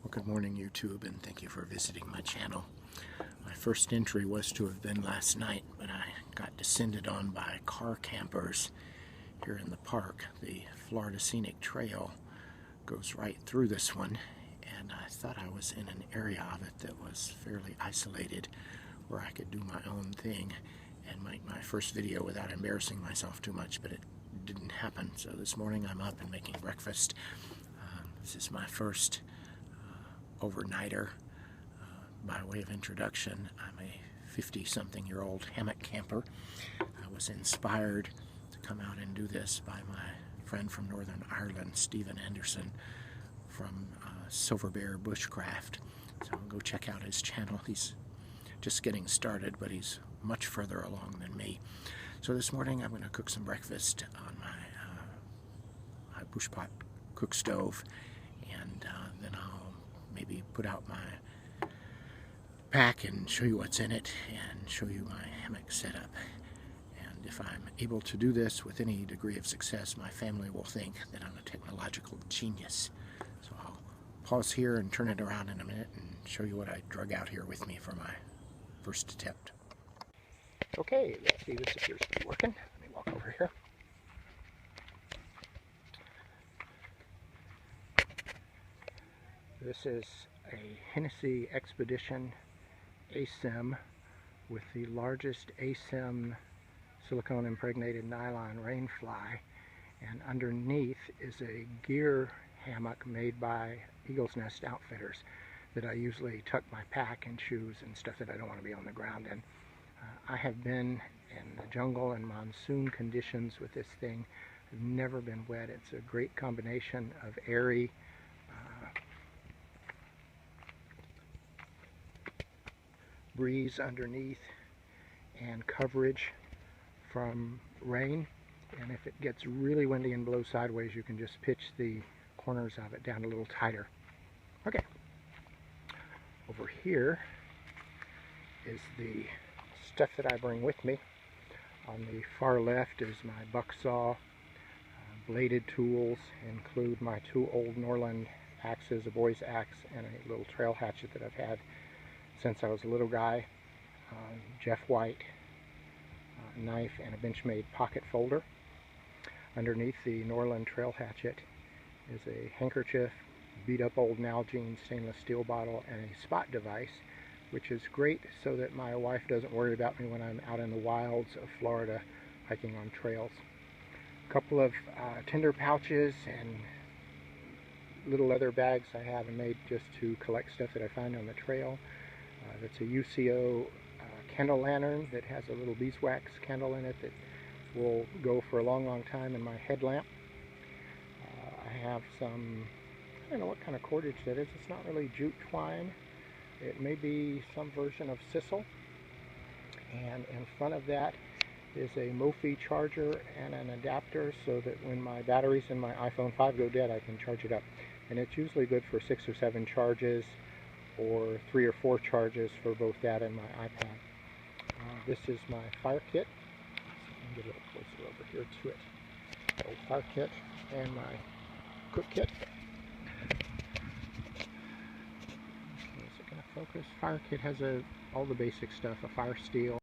Well, good morning, YouTube, and thank you for visiting my channel. My first entry was to have been last night, but I got descended on by car campers here in the park. The Florida Scenic Trail goes right through this one, and I thought I was in an area of it that was fairly isolated where I could do my own thing and make my first video without embarrassing myself too much, but it didn't happen. So this morning I'm up and making breakfast. This is my first overnighter. By way of introduction, I'm a 50-something-year-old hammock camper. I was inspired to come out and do this by my friend from Northern Ireland, Stephen Anderson from Silver Bear Bushcraft. So go check out his channel. He's just getting started, but he's much further along than me. So this morning I'm going to cook some breakfast on my bush pot cook stove, and then I'll maybe put out my pack and show you what's in it and show you my hammock setup. And if I'm able to do this with any degree of success, my family will think that I'm a technological genius. So I'll pause here and turn it around in a minute and show you what I drug out here with me for my first attempt. Okay, let's see, this appears to be working. Let me walk over here. This is a Hennessy Expedition ASEM with the largest ASEM silicone impregnated nylon rain fly, and underneath is a gear hammock made by Eagle's Nest Outfitters that I usually tuck my pack and shoes and stuff that I don't want to be on the ground in. I have been in the jungle and monsoon conditions with this thing. I've never been wet. It's a great combination of airy breeze underneath and coverage from rain, and if it gets really windy and blows sideways, you can just pitch the corners of it down a little tighter. Okay, over here is the stuff that I bring with me. On the far left is my buck saw. Bladed tools include my two old Norland axes, a boy's axe and a little trail hatchet that I've had since I was a little guy, Jeff White knife, and a Benchmade pocket folder. Underneath the Norland trail hatchet is a handkerchief, beat up old Nalgene stainless steel bottle, and a spot device, which is great so that my wife doesn't worry about me when I'm out in the wilds of Florida hiking on trails. A couple of tinder pouches and little leather bags I have made just to collect stuff that I find on the trail. That's a UCO candle lantern that has a little beeswax candle in it that will go for a long time in my headlamp. I have some, I don't know what kind of cordage that is. It's not really jute twine. It may be some version of sisal. And in front of that is a Mophie charger and an adapter so that when my batteries in my iPhone 5 go dead, I can charge it up. And it's usually good for 6 or 7 charges, or 3 or 4 charges for both that and my iPad. This is my fire kit. Let me get a little closer over here to it. Old fire kit and my cook kit. Okay, is it going to focus? Fire kit has all the basic stuff: a fire steel,